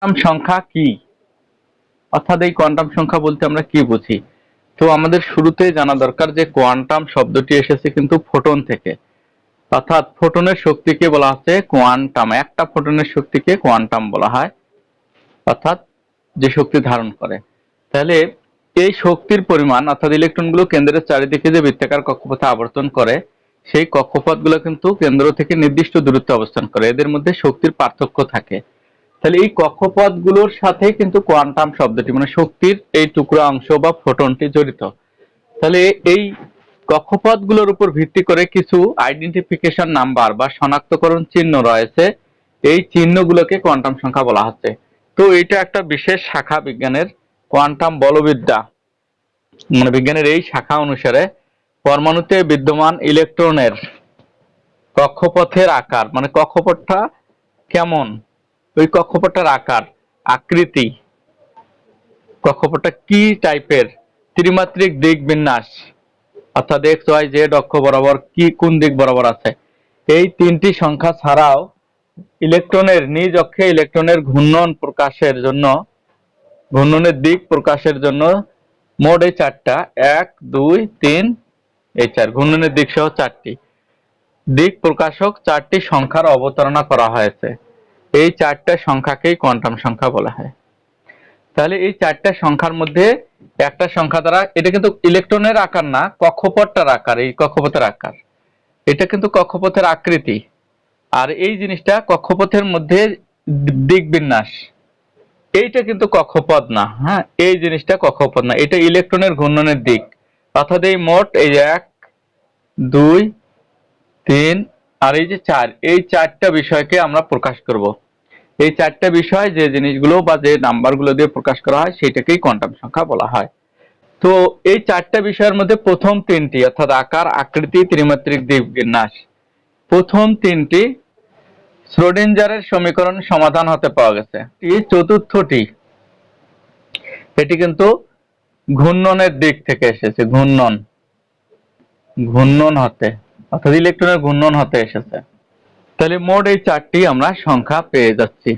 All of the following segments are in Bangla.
কোয়ান্টাম সংখ্যা কি, অর্থাৎ এই কোয়ান্টাম সংখ্যা বলতে আমরা কি বুঝি? তো আমাদের শুরুতেই জানা দরকার যে কোয়ান্টাম শব্দটি এসেছে কিন্তু ফোটন থেকে, অর্থাৎ ফোটনের শক্তিকে বলা হচ্ছে কোয়ান্টাম। একটা ফোটনের শক্তিকে কোয়ান্টাম বলা হয়, অর্থাৎ যে শক্তি ধারণ করে। তাহলে এই শক্তির পরিমাণ, অর্থাৎ ইলেকট্রনগুলো কেন্দ্রের চারিদিকে যে বৃত্তাকার কক্ষপথে আবর্তন করে, সেই কক্ষপথগুলো কিন্তু কেন্দ্র থেকে নির্দিষ্ট দূরত্বে অবস্থান করে। এদের মধ্যে শক্তির পার্থক্য থাকে। তাহলে এই কক্ষপথগুলোর সাথে কিন্তু কোয়ান্টাম শব্দটি, মানে শক্তির এই টুকরা অংশ বা ফোটনটি জড়িত। তাহলে এই কক্ষপথগুলোর উপর ভিত্তি করে কিছু আইডেন্টিফিকেশন নাম্বার বা শনাক্তকরণ চিহ্ন রয়েছে। এই চিহ্নগুলোকে কোয়ান্টাম সংখ্যা বলা হচ্ছে। তো এটা একটা বিশেষ শাখা বিজ্ঞানের, কোয়ান্টাম বলবিদ্যা, মানে বিজ্ঞানের এই শাখা অনুসারে পরমাণুতে বিদ্যমান ইলেকট্রনের কক্ষপথের আকার, মানে কক্ষপথটা কেমন, ওই কক্ষপথটার আকার, আকৃতি, কক্ষপথটা কি টাইপের, ত্রিমাত্রিক দিক বিন্যাস, অর্থাৎ এক্স ওয়াই জেড অক্ষ বরাবর কি কোন দিক বরাবর আছে, এই তিনটি সংখ্যা ছাড়াও ইলেকট্রনের নিজ অক্ষে ইলেকট্রনের ঘূর্ণন প্রকাশের জন্য, ঘূর্ণনের দিক প্রকাশের জন্য মোট এই চারটা, 1 2 3 এই 4 ঘূর্ণনের দিক সহ চারটি দিক প্রকাশক চারটি সংখ্যার অবতারণা করা হয়েছে। এই চারটা সংখ্যাকেই কোয়ান্টাম সংখ্যা বলা হয়। তাহলে এই চারটা সংখ্যার মধ্যে একটা সংখ্যা দ্বারা, এটা কিন্তু ইলেকট্রনের আকার না, কক্ষপথটার আকার, এই কক্ষপথের আকার, এটা কিন্তু কক্ষপথের আকৃতি। আর এই জিনিসটা কক্ষপথের মধ্যে দিক বিন্যাস, এইটা কিন্তু কক্ষপথ না। হ্যাঁ, এই জিনিসটা কক্ষপথ না, এটা ইলেকট্রনের ঘূর্ণনের দিক। অর্থাৎ এই মোট এই 1 2 3 আর এই যে 4, এই চারটা বিষয়কে আমরা প্রকাশ করব। এই চারটা বিষয় যে জিনিসগুলো বা যে নাম্বারগুলো দিয়ে প্রকাশ করা হয় সেটাকেই কোয়ান্টাম সংখ্যা বলা হয়। তো এই চারটা বিষয়ের মধ্যে প্রথম তিনটি, অর্থাৎ আকার, আকৃতি, ত্রিমাত্রিক দিক বিন্যাস, প্রথম তিনটি শ্রোডিঞ্জারের সমীকরণ সমাধান হতে পাওয়া গেছে। চতুর্থটি, এটি কিন্তু ঘূর্ণনের দিক থেকে এসেছে, ঘূর্ণন, ঘূর্ণন হতে, অর্থাৎ ইলেকট্রনের ঘূর্ণন হতে এসেছে। তাহলে মোট এই চারটি আমরা সংখ্যা পেয়ে যাচ্ছি।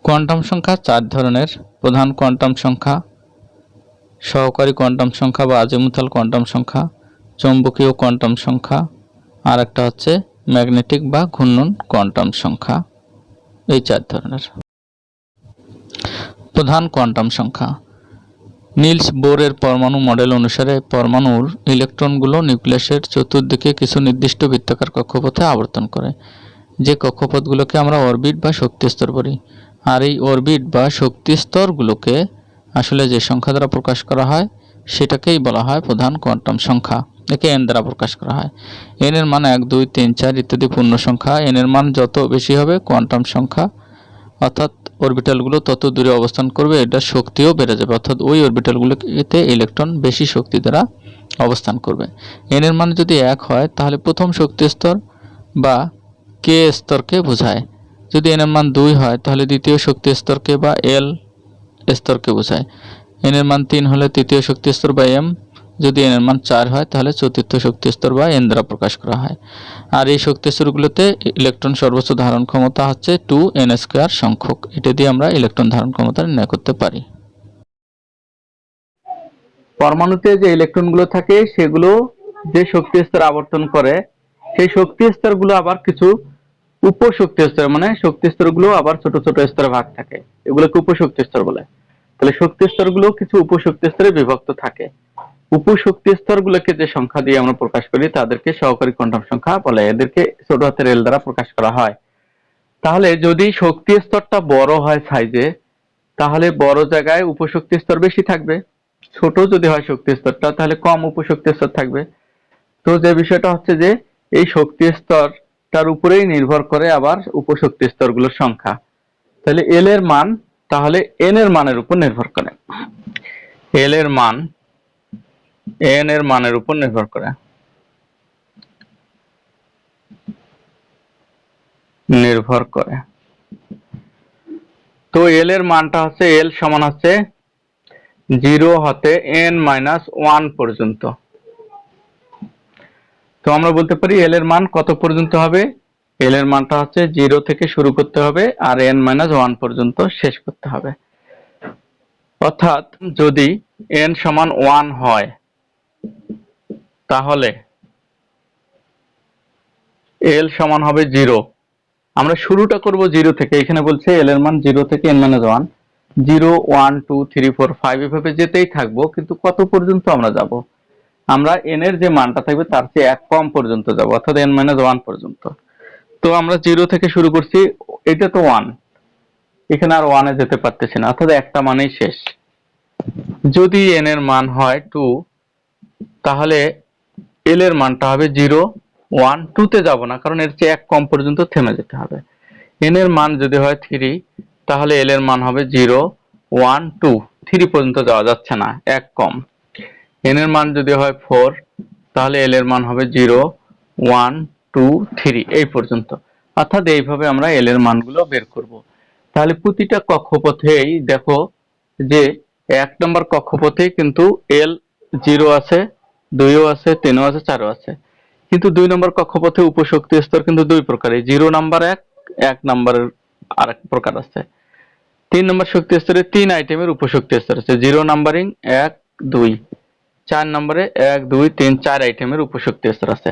কোয়ান্টাম সংখ্যা চার ধরনের: প্রধান কোয়ান্টাম সংখ্যা, সহকারী কোয়ান্টাম সংখ্যা বা আজিমুথাল কোয়ান্টাম সংখ্যা, চৌম্বকীয় কোয়ান্টাম সংখ্যা, আর একটা হচ্ছে ম্যাগনেটিক বা ঘূর্ণন কোয়ান্টাম সংখ্যা। এই চার ধরনের। প্রধান কোয়ান্টাম সংখ্যা। নিলস বোরের পরমাণু মডেল অনুসারে পরমাণুর ইলেকট্রনগুলো নিউক্লিয়াসের চতুর্দিকে কিছু নির্দিষ্ট বৃত্তাকার কক্ষপথে আবর্তন করে, যে কক্ষপথগুলোকে আমরা অরবিট বা শক্তি স্তর বলি। আর এই অরবিট বা শক্তি স্তরগুলোকে আসলে যে সংখ্যা দ্বারা প্রকাশ করা হয় সেটাকেই বলা হয় প্রধান কোয়ান্টাম সংখ্যা। একে এন দ্বারা প্রকাশ করা হয়। এন এর মান 1 2 3 4 ইত্যাদি পূর্ণ সংখ্যা। এন এর মান যত বেশি হবে কোয়ান্টাম সংখ্যা, অর্থাৎ অরবিটালগুলো তত দূরে অবস্থান করবে, এটা শক্তিও বেড়ে যাবে, অর্থাৎ ওই অরবিটালগুলোতে ইলেকট্রন বেশি শক্তি দ্বারা অবস্থান করবে। এন এর মান যদি 1 হয় তাহলে প্রথম শক্তি স্তর বা কে স্তরকে বোঝায়। যদি এন এর মান 2 হয় তাহলে দ্বিতীয় শক্তি স্তরকে বা এল স্তরকে বোঝায়। এন এর মান 3 হলে তৃতীয় শক্তি স্তর বা এম। যদি এন এর মান 4 হয় তাহলে চতুর্থ শক্তি স্তর বা এন দ্বারা প্রকাশ করা হয়। আর এই শক্তি স্তরগুলোতে ইলেকট্রন সর্বোচ্চ ধারণ ক্ষমতা হচ্ছে 2n² সংখ্যক। এটা দিয়ে আমরা ইলেকট্রন ধারণ ক্ষমতা নির্ণয় করতে পারি। পরমাণুতে যে ইলেকট্রনগুলো থাকে সেগুলো যে শক্তি স্তর আবর্তন করে, সেই শক্তি স্তরগুলো আবার কিছু উপশক্তি স্তর, মানে শক্তি স্তরগুলো আবার ছোট ছোট স্তরে ভাগ থাকে, এগুলোকে উপশক্তি স্তর বলে। তাহলে শক্তি স্তরগুলো কিছু উপশক্তি স্তরে বিভক্ত থাকে। উপশক্তি স্তরগুলোকে যে সংখ্যা দিয়ে আমরা প্রকাশ করি তাদেরকে সহকারী কোয়ান্টাম সংখ্যা বলে, এদেরকে ছোট হাতের এল দ্বারা প্রকাশ করা হয়। তাহলে যদি শক্তি স্তরটা বড় হয় সাইজে, তাহলে বড় জায়গায় উপশক্তি স্তর বেশি থাকবে। ছোট যদি হয় শক্তি স্তরটা, তাহলে কম উপশক্তি স্তর থাকবে। তো যে বিষয়টা হচ্ছে যে এই শক্তি স্তরটার উপরেই নির্ভর করে আবার উপশক্তি স্তরগুলোর সংখ্যা। তাহলে এল এর মান তাহলে এন এর মানের উপর নির্ভর করে, এল এর মান এন এর মানের উপর নির্ভর করে তো এল এর মানটা হচ্ছে, এল সমান হচ্ছে 0 হতে n-1 পর্যন্ত। তো আমরা বলতে পারি এল এর মান কত পর্যন্ত হবে, এল এর মানটা হচ্ছে 0 থেকে শুরু করতে হবে আর n-1 পর্যন্ত শেষ করতে হবে। অর্থাৎ যদি n সমান 1 হয় তাহলে l সমান হবে 0। আমরা শুরুটা করব 0 থেকে, এখানে বলছে l এর মান 0 থেকে n-1, 0 1 2 3 4 5 এভাবে যেতেই থাকবো, কিন্তু কত পর্যন্ত আমরা যাব? আমরা n এর যে মানটা থাকবে তার চেয়ে এক কম পর্যন্ত যাব, অর্থাৎ n-1 পর্যন্ত। তো আমরা 0 থেকে শুরু করছি, এটা তো 1, এখানে আর 1 এ যেতে পারতেছি না, অর্থাৎ একটা মানেই শেষ। যদি n এর মান হয় 2 তাহলে l এর মানটা হবে 0 1 2 তে যাব না, কারণ এর চেয়ে এক কম পর্যন্ত থেমে যেতে হবে। n এর মান যদি হয় 3 তাহলে l এর মান হবে 0 1 2, 3 পর্যন্ত যাওয়া যাচ্ছে না, এক কম। n এর মান যদি হয় 4 তাহলে l এর মান হবে 0 1 2 3 এই পর্যন্ত। অর্থাৎ এইভাবে আমরা l এর মানগুলো বের করব। তাহলে প্রতিটা কক্ষপথেই দেখো যে 1 নম্বর কক্ষপথে কিন্তু l 0 আছে, 2 ও আছে, 3 ও আছে, 4 ও আছে। কিন্তু 2 নম্বর কক্ষপথে উপশক্তি স্তর কিন্তু দুই প্রকারের, 0 নাম্বার 1 নম্বরের আরেক প্রকার আছে। 3 নম্বর শক্তি স্তরে 3 আইটেমের উপশক্তি স্তর আছে, 0 নাম্বারিং 1 2, 4 নম্বরে 1 2 3 4 আইটেমের উপশক্তি স্তর আছে।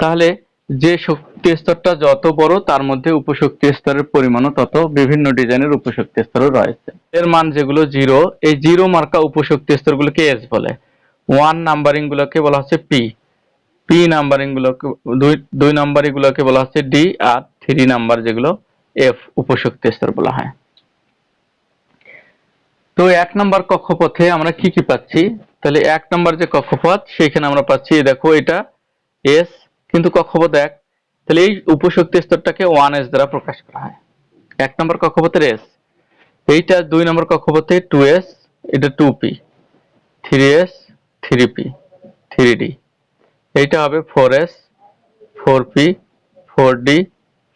তাহলে যে শক্তি স্তরটা যত বড় তার মধ্যে উপশক্তি স্তরের পরিমাণও তত বিভিন্ন ডিজাইনের উপশক্তি স্তরও রয়েছে। এর মান যেগুলো 0, এই 0 মার্কা উপশক্তি স্তরগুলোকে এস বলে, 1 নাম্বারিং গুলোকে বলা হচ্ছে পি, পি নাম্বারিং গুলোকে 2 নাম্বারিং গুলোকে বলা হচ্ছে ডি, আর 3 নাম্বার যেগুলো এফ উপশক্তি স্তর বলা হয়। তো 1 নম্বর কক্ষপথে আমরা কি কি পাচ্ছি? তাহলে 1 নম্বর যে কক্ষপথ সেখানে আমরা পাচ্ছি, দেখো এটা এস, কিন্তু কক্ষপথ 1, তাহলে এই উপশক্তি স্তরটাকে 1s দ্বারা প্রকাশ করা হয়। 1 নম্বর কক্ষপথের এস, এইটা 2 নম্বর কক্ষপথে 2s, এটা 2p, 3s 3p 3d, এইটা হবে 4s 4p 4d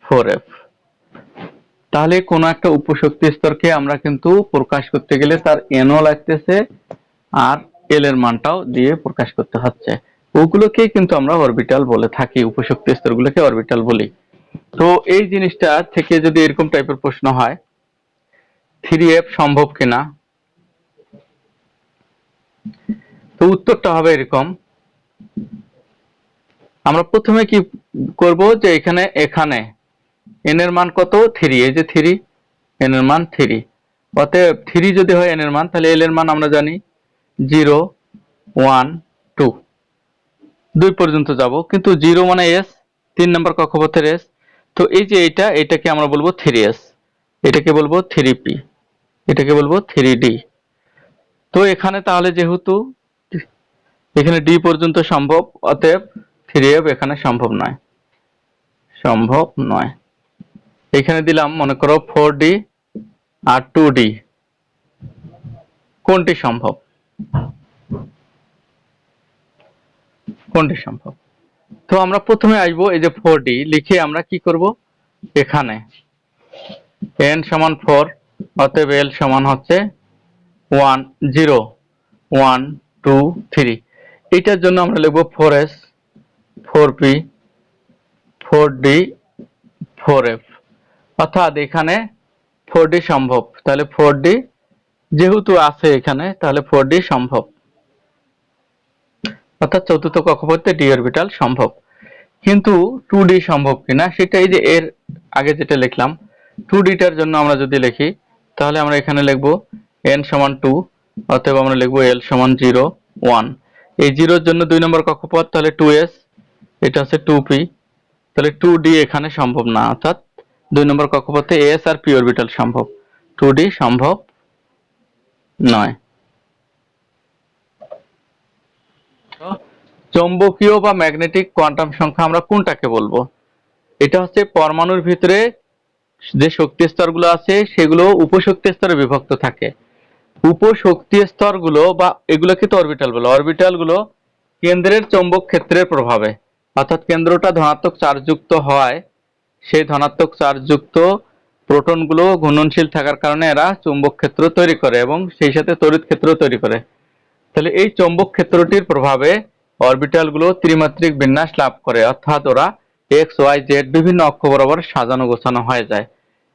4f। তাহলে কোন একটা উপশক্তি স্তরকে আমরা কিন্তু প্রকাশ করতে গেলে তার n ও লাগতেছে আর l এর মানটাও দিয়ে প্রকাশ করতে হচ্ছে, ওগুলোকেই কিন্তু আমরা অরবিটাল বলে থাকি, উপশক্তি স্তরগুলোকে অরবিটাল বলি। তো এই জিনিসটা থেকে যদি এরকম টাইপের প্রশ্ন হয় 3f সম্ভব কিনা, তো উত্তরটা হবে এরকম। আমরা প্রথমে কি করব যে এখানে n এর মান কত? 3, এই যে 3, n এর মান 3, অতএব 3 যদি হয় n এর মান, তাহলে l এর মান আমরা জানি 0 1 2, 2 পর্যন্ত যাব, কিন্তু 0 মানে s, 3 নম্বর কক্ষপথের s, তো এই যে এটাকে আমরা বলবো 3s, এটাকে বলবো 3p, এটাকে বলবো 3d। তো এখানে তাহলে যেহেতু এখানে d পর্যন্ত সম্ভব, অতএব 3f এখানে সম্ভব নয়, সম্ভব নয়। এখানে দিলাম মনে করো 4d আর 2d, কোনটি সম্ভব? কোনটি সম্ভব? তো আমরা প্রথমে আসবো এই যে 4d লিখে আমরা কি করব, এখানে n সমান 4, অতএব l সমান হচ্ছে 1 0 1 2 3, এইটার জন্য আমরা লিখব 4s 4p 4d 4f। অর্থাৎ এখানে 4d সম্ভব, তাহলে 4d যেহেতু আছে এখানে তাহলে 4d সম্ভব, অর্থাৎ চতুর্থ কক্ষপথে d অরবিটাল সম্ভব। কিন্তু 2d সম্ভব কিনা সেটা এই যে এর আগে যেটা লিখলাম 2d টার জন্য আমরা যদি লিখি তাহলে আমরা এখানে লিখব n সমান 2, অতএব আমরা লিখব l সমান 0 1, এই 0 এর জন্য 2 নম্বর কক্ষপথ, তাহলে 2s, এটা হচ্ছে 2p, তাহলে 2d এখানে সম্ভব না, অর্থাৎ 2 নম্বর কক্ষপথে s আর p অরবিটাল সম্ভব, 2d সম্ভব নয়। চৌম্বকীয় বা ম্যাগনেটিক কোয়ান্টাম সংখ্যা আমরা কোনটাকে বলবো? এটা হচ্ছে পরমাণুর ভিতরে যে শক্তি স্তরগুলো আছে সেগুলো উপশক্তি স্তরে বিভক্ত থাকে। উপশক্তি স্তরগুলো বা এগুলোকে তো অরবিটাল বলে, অরবিটালগুলো কেন্দ্রের চৌম্বক ক্ষেত্রের প্রভাবে, অর্থাৎ কেন্দ্রটা ধনাত্মক চার্জযুক্ত হয়, সেই ধনাত্মক চার্জযুক্ত প্রোটনগুলো ঘূর্ণনশীল থাকার কারণে এরা চৌম্বক ক্ষেত্র তৈরি করে এবং সেই সাথে তড়িৎ ক্ষেত্র তৈরি করে। তাহলে এই চৌম্বক ক্ষেত্রটির প্রভাবে অরবিটালগুলো ত্রিমাত্রিক বিন্যাস লাভ করে, অর্থাৎ ওরা এক্স ওয়াই জেড বিভিন্ন অক্ষ বরাবর সাজানো গোছানো হয়ে যায়।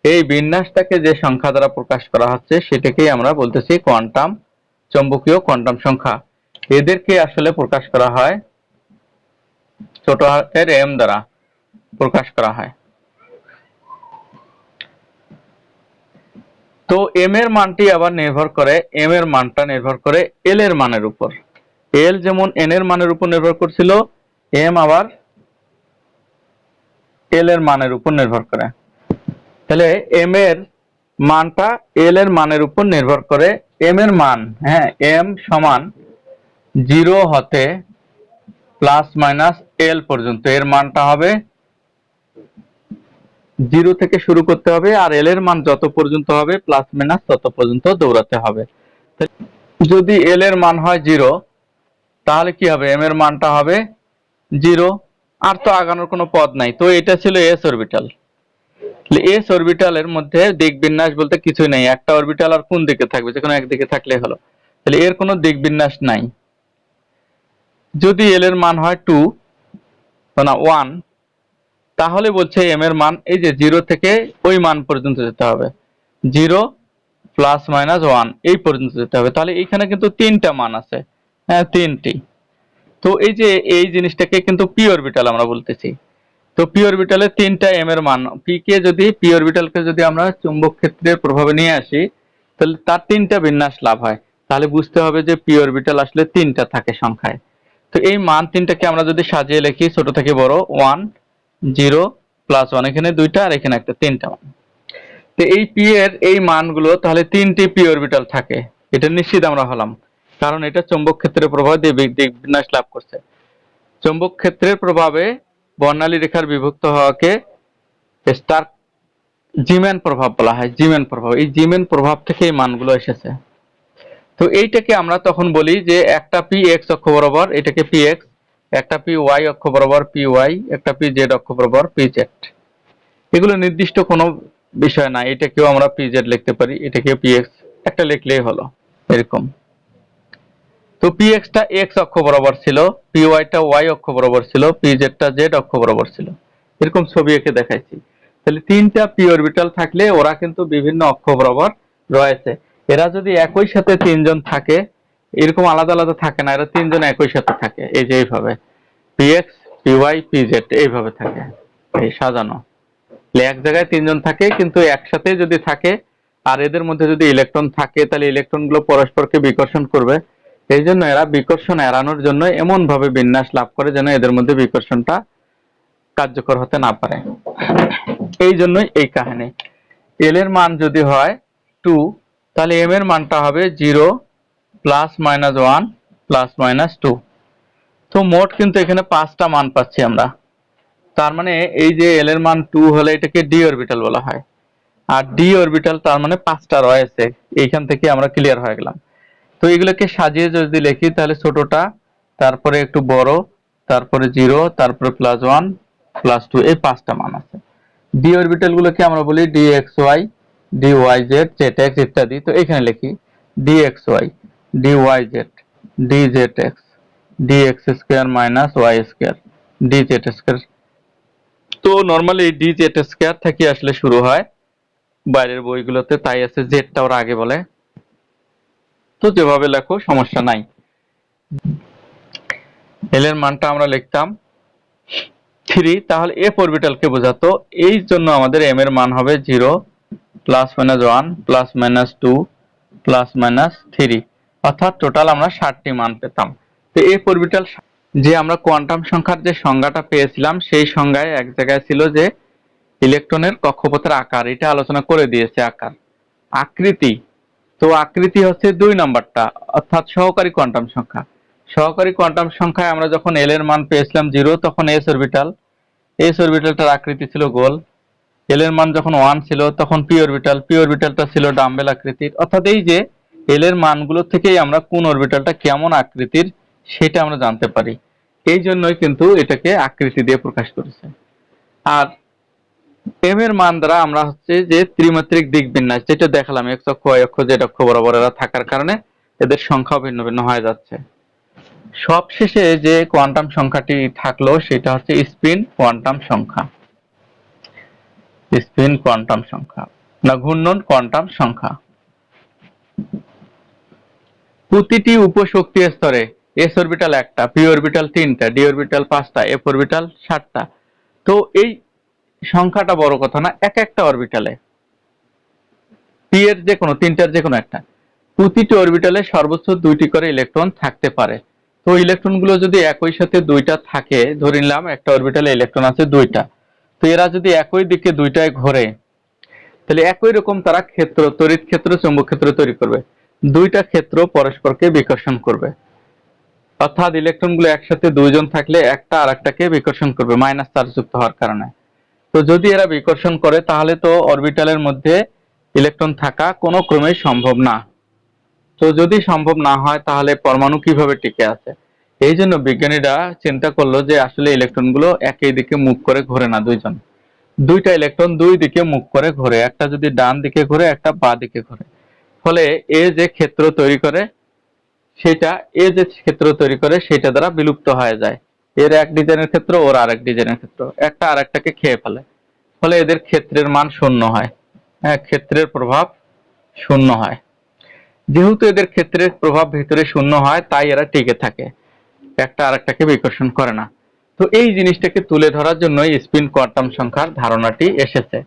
এই বিন্যাসটাকে যে সংখ্যা দ্বারা প্রকাশ করা হচ্ছে সেটাকেই আমরা বলতেছি কোয়ান্টাম চৌম্বকীয় কোয়ান্টাম সংখ্যা। এদেরকে আসলে প্রকাশ করা হয় ছোট হাতের এম দ্বারা প্রকাশ করা হয়। তো এম এর মানটি আবার নির্ভর করে, এম এর মানটা নির্ভর করে এল এর মানের উপর। এল যেমন এন এর মানের উপর নির্ভর করছিল, এম আবার এল এর মানের উপর নির্ভর করে। তাহলে এম এর মানটা এল এর মানের উপর নির্ভর করে। এম এর মান, হ্যাঁ, এম সমান 0 হতে প্লাস মাইনাস এল পর্যন্ত এর মানটা হবে 0 থেকে শুরু করতে হবে, আর এল এর মান যত পর্যন্ত হবে প্লাস মাইনাস তত পর্যন্ত দৌড়াতে হবে। যদি এল এর মান হয় 0, তাহলে কি হবে, এম এর মানটা হবে 0, আর তো আগানোর কোনো পথ নাই। তো এটা ছিল এস অরবিটাল। এস অরবিটালের মধ্যে দিক বিন্যাস বলতে কিছুই নেই, একটা অরবিটাল আর কোন দিকে থাকবে, যে কোনো একদিকে থাকলে হলো। তাহলে এর কোনো দিক বিন্যাস নাই। যদি এল এর মান হয় 2 না 1, তাহলে বলছে এম এর মান এই যে 0 থেকে ওই মান পর্যন্ত যেতে হবে, 0 প্লাস মাইনাস 1 এই পর্যন্ত যেতে হবে। তাহলে এইখানে কিন্তু 3টা মান আছে, হ্যাঁ 3টি। তো এই যে এই জিনিসটাকে কিন্তু পি অরবিটাল আমরা বলতেছি। তো পি অরবিটালে 3টা এম এর মান, পি কে যদি পি অরবিটালকে যদি আমরা চুম্বক ক্ষেত্রের প্রভাবে নিয়ে আসি, তাহলে তার 3টা বিন্যাস লাভ হয়। তাহলে বুঝতে হবে যে পি অরবিটাল আসলে 3টা থাকে সংখ্যায়। তো এই মান 3টাকে আমরা যদি সাজিয়ে লিখি ছোট থেকে বড়, 1 0 প্লাস 1, এখানে 2টা আর এখানে একটা, 3টা মান। তো এই পি এর এই মানগুলো তাহলে 3টি পি অরবিটাল থাকে, এটা নিশ্চিত আমরা হলাম, কারণ এটা চৌম্বক ক্ষেত্রের প্রভাবে দিক বিন্যাস লাভ করছে। চৌম্বক ক্ষেত্রের প্রভাবে বর্ণালী রেখার বিভক্ত হওয়াকে স্টার জিম্যান প্রভাব বলা হয়। জিম্যান প্রভাব, এই জিম্যান প্রভাব থেকে এই মানগুলো এসেছে। তো এইটাকে আমরা তখন বলি যে একটা পি এক্স অক্ষ বরাবর এটাকে পি এক্স, একটা পি ওয়াই অক্ষ বরাবর পি ওয়াই, একটা পি জেড অক্ষ বরাবর পি জেড। এগুলো নির্দিষ্ট কোনো বিষয় না, এটাকেও আমরা পি জেড লিখতে পারি, এটাকে পি এক্স একটা লিখলেই হলো, এরকম। তো পি এক্সটা এক্স অক্ষ বরাবর ছিল, পি ওয়াইটা ওয়াই অক্ষ বরাবর ছিল, পি জেডটা জেড অক্ষ বরাবর ছিল, এরকম ছবি এঁকে দেখাইছি। তাহলে 3টা পি অরবিটাল থাকলে ওরা কিন্তু বিভিন্ন অক্ষ বরাবর রয়েছে। এরা যদি একই সাথে 3জন থাকে, এরকম আলাদা আলাদা থাকে না, এরা 3জন একই সাথে থাকে, এই যে এইভাবে P X P Y P Z এইভাবে থাকে, এই সাজানো। এক জায়গায় 3জন থাকে, কিন্তু একসাথে যদি থাকে আর এদের মধ্যে যদি ইলেকট্রন থাকে, তাহলে ইলেকট্রনগুলো পরস্পরকে বিকর্ষণ করবে। এই জন্য এরা বিকর্ষণ এড়ানোর জন্য এমন ভাবে বিন্যাস লাভ করে যেন এদের মধ্যে বিকর্ষণটা কার্যকর হতে না পারে। এই জন্যই এই কাহিনী। এল এর মান যদি হয় 2, তাহলে এম এর মানটা হবে 0 প্লাস মাইনাস 1 প্লাস মাইনাস 2। তো মোট কিন্তু এখানে 5টা মান পাচ্ছি আমরা। তার মানে এই যে এল এর মান 2 হলে এটাকে ডি অরবিটাল বলা হয়, আর ডি অরবিটাল তার মানে 5টা রয়েছে। এইখান থেকে আমরা ক্লিয়ার হয়ে গেলাম। তো এগুলোকে সাজিয়ে যদি লিখি, তাহলে ছোটটা, তারপরে একটু বড়, তারপরে 0, তারপরে প্লাস 1 প্লাস 2, এই 5টা মান আছে। ডি অরবিটাল গুলোকে আমরা বলি D X Y, D Y Z, Z X ইত্যাদি। তো এখানে লিখি D X Y, D Y Z, D Z X, D X square minus Y square, D Z square. তো নর্মালি ডি জেড স্কোয়ার থেকে আসলে শুরু হয় বাইরের বইগুলোতে, তাই আছে জেডটা ওরা আগে বলে। তো যেভাবে লেখো সমস্যা নাই। এল এর মানটা আমরা লিখতাম 3, তাহলে এফ অরবিটালকে বোঝাতো। এই জন্য আমাদের এম এর মান হবে 0 plus minus 1 plus minus 2 plus minus 3, অর্থাৎ টোটাল আমরা 60টি মান পেতাম। তো এফ অরবিটাল, যে আমরা কোয়ান্টাম সংখ্যার যে সংজ্ঞাটা পেয়েছিলাম সেই সংজ্ঞায় এক জায়গায় ছিল যে ইলেকট্রনের কক্ষপথের আকার, এটা আলোচনা করে দিয়েছে। আকার, আকৃতি, তো আকৃতি হচ্ছে 2 নাম্বারটা, অর্থাৎ সহকারী কোয়ান্টাম সংখ্যা। সহকারী কোয়ান্টাম সংখ্যায় আমরা যখন এল এর মান পেয়েছিলাম 0, তখন এস অরবিটাল, এস অরবিটালটার আকৃতি ছিল গোল। এল এর মান যখন 1 ছিল তখন পি অরবিটাল, পি অরবিটালটা ছিল ডাম্বেল আকৃতির। অর্থাৎ এই যে এল এর মানগুলো থেকেই আমরা কোন অরবিটালটা কেমন আকৃতির সেটা আমরা জানতে পারি। এই জন্যই কিন্তু এটাকে আকৃতি দিয়ে প্রকাশ করেছে। আর এম এর মান দ্বারা আমরা হচ্ছে যে ত্রিমাত্রিক দিক বিন্যাস, যেটা দেখালাম এক্স অক্ষ ওয়াই অক্ষ জেড অক্ষ বরাবর এরা থাকার কারণে এদের সংখ্যা ভিন্ন ভিন্ন হয়ে যাচ্ছে। সবশেষে যে কোয়ান্টাম সংখ্যাটি থাকলো সেটা হচ্ছে স্পিন কোয়ান্টাম সংখ্যা। স্পিন কোয়ান্টাম সংখ্যা না ঘূর্ণন কোয়ান্টাম সংখ্যা। প্রতিটি উপশক্তি স্তরে এস অরবিটাল একটা, পি অরবিটাল তিনটা, ডি অরবিটাল পাঁচটা, এফ অরবিটাল 7টা। তো এই সংখ্যাটা বড় কথা না, এক একটা অরবিটালে পি এর যে কোনো তিনটার যে কোনো একটা, প্রতিটি অরবিটালে সর্বোচ্চ 2টি করে ইলেকট্রন থাকতে পারে। তো ইলেকট্রনগুলো যদি একই সাথে 2টা থাকে, ধরে নিলাম একটা অরবিটালে ইলেকট্রন আছে 2টা, তো এরা যদি একই দিকে 2টায় ঘোরে তাহলে একই রকম তারা ক্ষেত্র, তড়িৎ ক্ষেত্র, চৌম্বক ক্ষেত্র তৈরি করবে। 2টা ক্ষেত্র পরস্পরকে বিকর্ষণ করবে, অর্থাৎ ইলেকট্রনগুলো একসাথে 2জন থাকলে একটা আরেকটাকে বিকর্ষণ করবে মাইনাস চার্জ যুক্ত হওয়ার কারণে। তো যদি এরা বিকর্ষণ করে তাহলে তো অরবিটালের মধ্যে ইলেকট্রন থাকা কোনো ক্রমেই সম্ভব না। তো যদি সম্ভব না হয় তাহলে পরমাণু কিভাবে টিকে আছে? এই জন্য বিজ্ঞানীরা চিন্তা করলো যে আসলে ইলেকট্রনগুলো একই দিকে মুখ করে ঘোরে না, 2টা ইলেকট্রন 2 দিকে মুখ করে ঘোরে, একটা যদি ডান দিকে ঘোরে একটা বাঁ দিকে ঘোরে। ফলে এ যে ক্ষেত্র তৈরি করে সেটা দ্বারা বিলুপ্ত হয়ে যায়। এর এক ডিজাইনের ক্ষেত্র, ওর আরেক ডিজাইনের ক্ষেত্র, একটা আরেকটাকে খেয়ে ফেলে। ফলে এদের ক্ষেত্রের মান শূন্য হয়। হ্যাঁ, ক্ষেত্রের প্রভাব শূন্য হয়। যেহেতু এদের ক্ষেত্রের প্রভাব ভিতরে শূন্য হয় তাই এরা টিকে থাকে, একটা আরেকটাকে বিকর্ষণ করে না। তো এই জিনিসটাকে তুলে ধরার জন্য স্পিন কোয়ান্টাম সংখ্যার ধারণাটি এসেছে,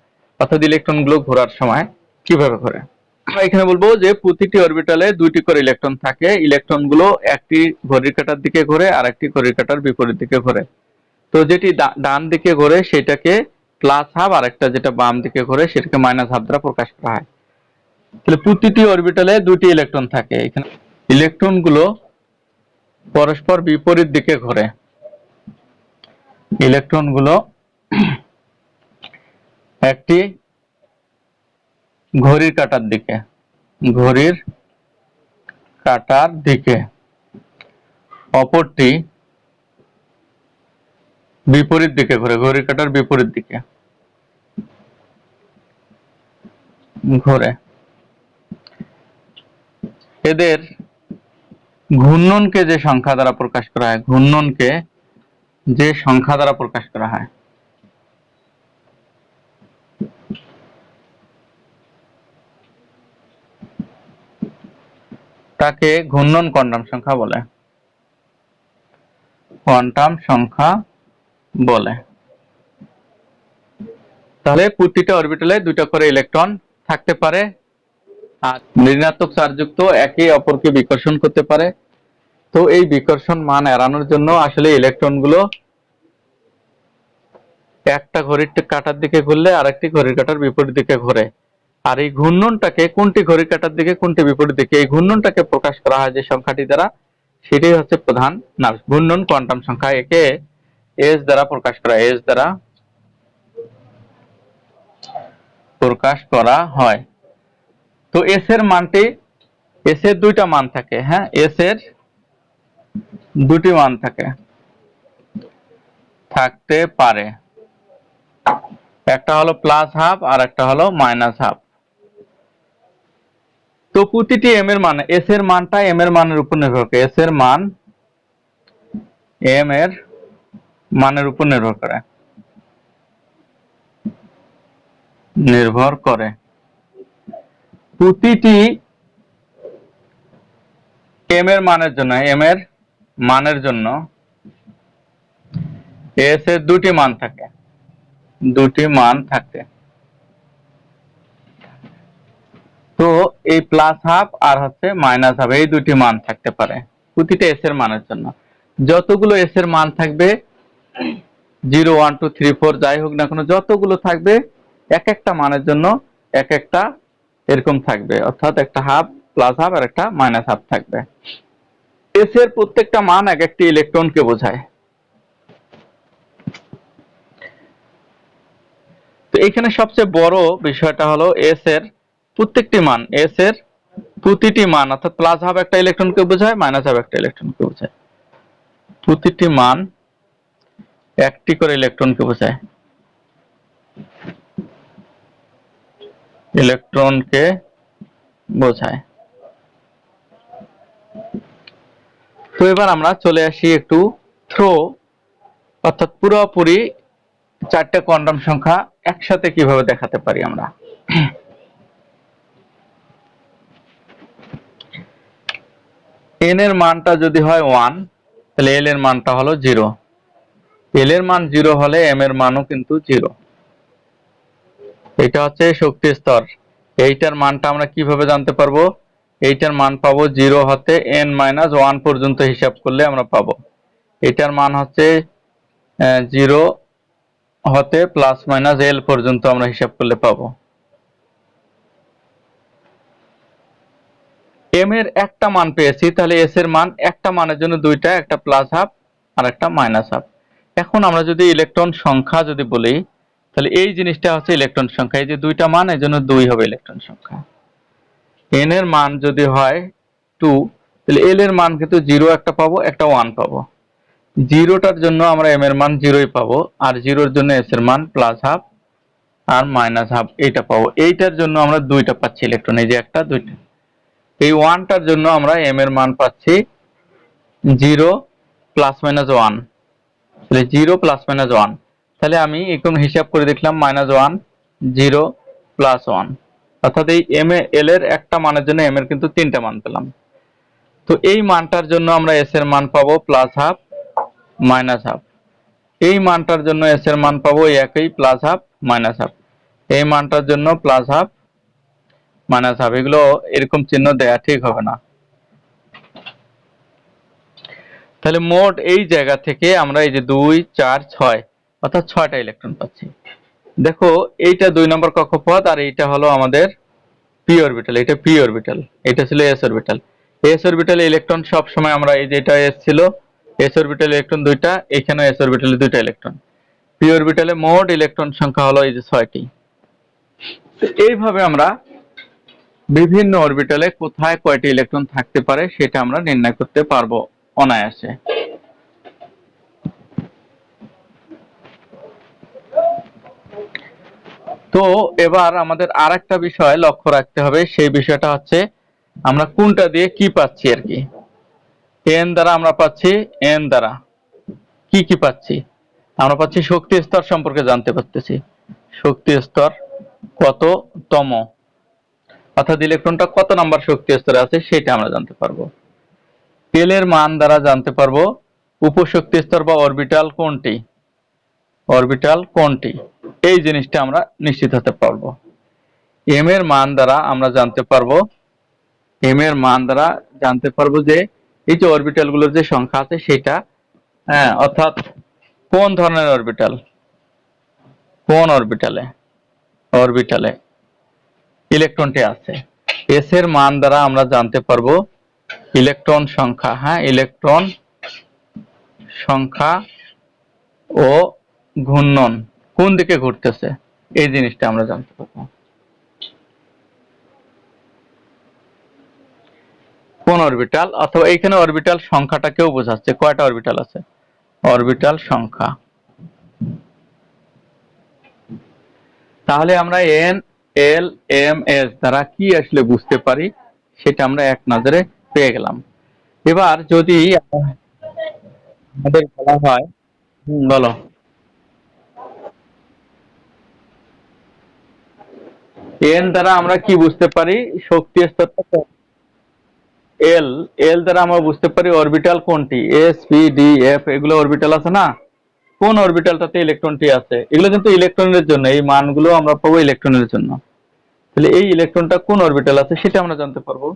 অর্থাৎ ইলেকট্রনগুলো ঘোরার সময় কিভাবে ঘোরে। আমরা এখানে বলবো যে প্রতিটি অরবিটালে 2টি করে ইলেকট্রন থাকে, ইলেকট্রনগুলো একটি ঘড়ির কাঁটার দিকে ঘোরে আর একটি ঘড়ির কাঁটার বিপরীত দিকে ঘোরে। তো যেটি ডান দিকে ঘোরে সেটাকে প্লাস হাফ, আর একটা যেটা বাম দিকে ঘোরে সেটাকে মাইনাস হাফ দ্বারা প্রকাশ করা হয়। তাহলে প্রতিটি অরবিটালে 2টি ইলেকট্রন থাকে। এখানে ইলেকট্রনগুলো পরস্পর বিপরীত দিকে ঘোরে। ইলেকট্রনগুলো একটি ঘড়ির কাঁটার দিকে, অপরটি বিপরীত দিকে ঘোরে, ঘড়ির কাঁটার বিপরীত দিকে ঘোরে। এদের ঘূর্ণনকে যে সংখ্যা দ্বারা প্রকাশ করা হয় তাকে ঘূর্ণন কোয়ান্টাম সংখ্যা বলে। তাহলে প্রতিটা অরবিটালে 2টা করে ইলেকট্রন থাকতে পারে আর ঋণাত্মক চার্জযুক্ত একে অপরকে বিকর্ষণ করতে পারে। তো এই বিকর্ষণ মান এড়ানোর জন্য আসলে ইলেকট্রনগুলো একটা ঘড়ির কাঁটার দিকে ঘুরলে আরেকটি ঘড়ির কাঁটার বিপরীত দিকে ঘোরে। আর এই ঘূর্ণনটাকে, কোনটি ঘড়ির কাঁটার দিকে কোনটি বিপরীত দিকে, এই ঘূর্ণনটাকে প্রকাশ করা হয় যে সংখ্যাটি দ্বারা, সেটাই হচ্ছে প্রধান নাম ঘূর্ণন কোয়ান্টাম সংখ্যা। একে এস দ্বারা প্রকাশ করা হয়। তো এস এর 2টা মান থাকে। হ্যাঁ, এস এর 2টি মান থাকতে পারে, একটা হলো প্লাস হাফ আর একটা হলো মাইনাস হাফ। তো প্রতিটি এম এর মান, এস এর মানটা এম এর মানের উপর নির্ভর করে, এস এর মান এম এর মানের উপর নির্ভর করে। প্রতিটি এম এর মানের জন্য এস এর 2টি মান থাকে। তো এই প্লাস হাফ আর হচ্ছে মাইনাস হাফ, এই 2টি মান থাকতে পারে প্রতিটা এস এর মানের জন্য। যতগুলো এস এর মান থাকবে, 0 1 2 3 4 যাই হোক না কেন, যতগুলো থাকবে এক একটা মানের জন্য এক একটা এরকম থাকবে, অর্থাৎ একটা হাফ, প্লাস হাফ আর একটা মাইনাস হাফ থাকবে। এস এর প্রত্যেকটা মান এক একটি ইলেকট্রনকে বোঝায়। তো এখানে সবচেয়ে বড় বিষয়টা হলো এস এর প্রতিটি মান, অর্থাৎ প্লাস হাফ একটা ইলেকট্রনকে বোঝায়, মাইনাস হাফ একটা ইলেকট্রনকে বোঝায়। প্রতিটি মান একটি করে ইলেকট্রনকে বোঝায়। তো এবার আমরা চলে আসি একটু থ্রো, অর্থাৎ পুরোপুরি চারটে কোয়ান্টাম সংখ্যা একসাথে কিভাবে দেখাতে পারি আমরা। এন এর মানটা যদি হয় 1, তাহলে এল এর মানটা হলো 0। এল এর মান 0 হলে এম এর মানও কিন্তু 0। এটা হচ্ছে শক্তি স্তর। এইটার মানটা আমরা কিভাবে জানতে পারবো? এইটার মান পাবো 0 হতে n-1 পর্যন্ত হিসাব করলে আমরা পাবো। এটার মান হচ্ছে 0 হতে +-l পর্যন্ত আমরা হিসাব করলে পাবো। এম এর একটা মান পেয়েছি, তাহলে এস এর মান একটা মানের জন্য দুইটা, একটা +½ আর একটা -½ এখন আমরা যদি ইলেকট্রন সংখ্যা যদি বলি, তাহলে এই জিনিসটা হচ্ছে ইলেকট্রন সংখ্যা। এই যে দুইটা মান, এই জন্য 2 হবে ইলেকট্রন সংখ্যা। এন এর মান যদি হয় 2, তাহলে এল এর মান কিন্তু 0 একটা পাবো, একটা 1 পাবো। 0টার জন্য আমরা এম এর মান 0ই পাবো, আর 0এর জন্য এস এর মান +½ আর -½ এইটা পাবো। এইটার জন্য আমরা দুইটা পাচ্ছি ইলেকট্রন, এই যে একটা দুইটা। এই 1টার জন্য আমরা এম এর মান পাচ্ছি 0 +-1, তাহলে 0 +-1। তাহলে আমি এখন হিসাব করে দেখলাম -1 0 +1, অর্থাৎ এই এম এল এর একটা মানের জন্য এম এর কিন্তু তিনটা মান পেলাম। তো এই মানটার জন্য আমরা এস এর মান পাবো +½ -½ এই মানটার জন্য এস এর মান পাবো একই +½ -½ এই মানটার জন্য +½ -½ এগুলো এরকম চিহ্ন দেয়া ঠিক হবে না। তাহলে মোট এই জায়গা থেকে আমরা এই যে 2 4 6 অর্থাৎ 6টা ইলেকট্রন পাচ্ছি। দেখো এইটা 2 নম্বর কক্ষপথ, আর এইটা হলো আমাদের পি অরবিটাল, এটা পি অরবিটাল, এটা ছিল এস অরবিটাল। এস অরবিটালে ইলেকট্রন সব সময় আমরা এই যে এটা এস ছিল, এস অরবিটালে ইলেকট্রন দুইটা, এখানে এস অরবিটালে দুইটা ইলেকট্রন। পি অরবিটালে মোট ইলেকট্রন সংখ্যা হলো এই যে 6টি। এইভাবে আমরা বিভিন্ন অরবিটালে কোথায় কয়টি ইলেকট্রন থাকতে পারে সেটা আমরা নির্ণয় করতে পারবো অনায়াসে। তো এবার আমাদের আরেকটা বিষয় লক্ষ্য রাখতে হবে, সেই বিষয়টা হচ্ছে আমরা কোনটা দিয়ে কি পাচ্ছি আর কি। এন দ্বারা আমরা পাচ্ছি, এন দ্বারা কি কি পাচ্ছি? আমরা পাচ্ছি শক্তি স্তর সম্পর্কে জানতে পারতেছি, শক্তি স্তর কততম, অর্থাৎ ইলেকট্রনটা কত নাম্বার শক্তি স্তরে আছে সেটা আমরা জানতে পারবো। এল এর মান দ্বারা জানতে পারবো উপশক্তি স্তর বা অরবিটাল কোনটি, অরবিটাল কোনটি, এই জিনিসটা আমরা নিশ্চিত হতে পারবো। এম এর মান দ্বারা আমরা জানতে পারবো, এম এর মান দ্বারা জানতে পারবো যে এই যে অরবিটাল গুলোর যে সংখ্যা আছে সেটা, হ্যাঁ, অর্থাৎ কোন ধরনের অরবিটাল, কোন অরবিটালে অরবিটালে ইলেকট্রনটি আছে। এস এর মান দ্বারা আমরা জানতে পারবো ইলেকট্রন সংখ্যা, হ্যাঁ, ইলেকট্রন সংখ্যা ও ঘূর্ণন কোন দিকে ঘুরতেছে এই জিনিসটা আমরা জানতে পারবো। কোন অরবিটাল, অথবা এইখানে অরবিটাল সংখ্যাটাকেও বোঝাচ্ছে, কয়টা অরবিটাল আছে, অরবিটাল সংখ্যা। তাহলে আমরা এন এল এম এস দ্বারা কি আসলে বুঝতে পারি সেটা আমরা এক নজরে পেয়ে গেলাম। এবার যদি আমাদের বলা হয়, বলো, এন দ্বারা আমরা কি বুঝতে পারি শক্তি স্তরটা, এল এল দ্বারা আমরা বুঝতে পারি অরবিটাল কোনটি, এস পি ডি এফ এগুলো অরবিটাল আছে না, কোন অরবিটালটাতে ইলেকট্রনটি আছে, এগুলো কিন্তু ইলেকট্রনের জন্য, এই মানগুলো আমরা পাবো ইলেকট্রনের জন্য। তাহলে এই ইলেকট্রনটা কোন অরবিটাল আছে সেটা আমরা জানতে পারবো।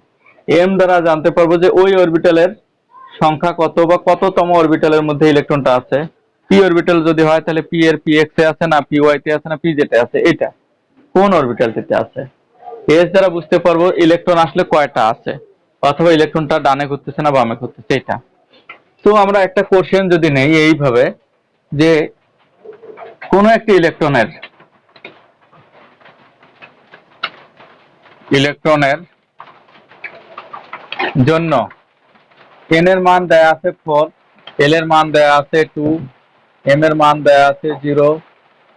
এম দ্বারা জানতে পারবো যে ওই অরবিটালের সংখ্যা কত বা কততম অরবিটালের মধ্যে ইলেকট্রনটা আছে। পি অরবিটাল যদি হয় তাহলে পি এর পি এক্স এ আছে না পি ওয়াই তে আছে না পি জেড এ আছে, এটা কোন অরবিটালটিতে আছে। এস দ্বারা বুঝতে পারবো ইলেকট্রন আসলে কয়টা আছে, অথবা ইলেকট্রনটা ডানে ঘুরতেছে না বামে ঘুরতেছে এটা। তো আমরা একটা কোশ্চেন যদি নেই এইভাবে যে কোন একটি ইলেকট্রনের জন্য এন এর মান দেয়া আছে 4, এল এর মান দেয়া আছে 2, এম এর মান দেয়া আছে 0,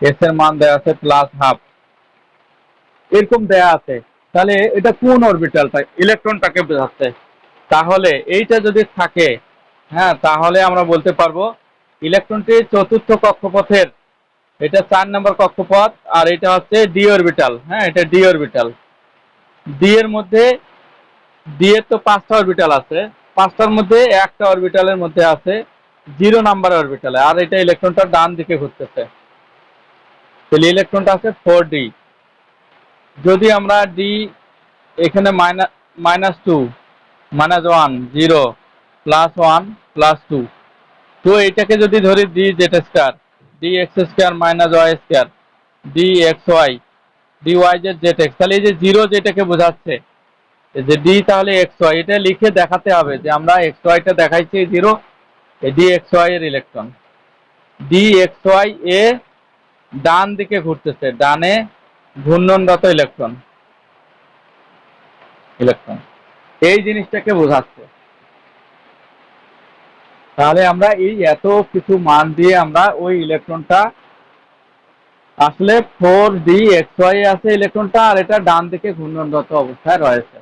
এস এর মান দেয়া আছে +½ এরকম দেয়া আছে, তাহলে এটা কোন অরবিটালটা ইলেকট্রনটাকে বোঝাচ্ছে। তাহলে এইটা যদি থাকে হ্যাঁ, তাহলে আমরা বলতে পারবো ইলেকট্রনটি চতুর্থ কক্ষপথের, এটা 4 নম্বর কক্ষপথ, আর এটা হচ্ছে ডি অরবিটাল। হ্যাঁ, এটা ডি অরবিটাল। ডি এর মধ্যে, ডি এর তো 5টা অরবিটাল আছে, 5টার মধ্যে একটা অরবিটালের মধ্যে আছে 0 নাম্বার অরবিটালে, আর এটা ইলেকট্রনটা ডান দিকে ঘুরতেছে। তাহলে ইলেকট্রনটা আছে 4d। যদি আমরা ডি এখানে -2, -1, 0, +1, +2, তো এটাকে যদি ধরি D Z square, D X square minus Y square, D X Y, D Y Z Z X, তাহলে এই যে 0 যেটাকে বোঝাচ্ছে, এই যে ডি তাহলে এক্স ওয়াই, এটা লিখে দেখাতে হবে যে আমরা এক্স ওয়াইটা দেখাইছি 0, এই ডি এক্স ওয়াই এর electron. D X Y A ডান দিকে ঘুরতেছে, ডানে ঘূর্ণনরত ইলেকট্রন, ইলেকট্রন এই জিনিসটাকে বোঝাচ্ছে। তাহলে আমরা এই এত কিছু মান দিয়ে আমরা ওই ইলেকট্রনটা আসলে 4d xy আছে ইলেকট্রনটা, আর এটা ডান দিকে ঘূর্ণনরত অবস্থায় রয়েছে।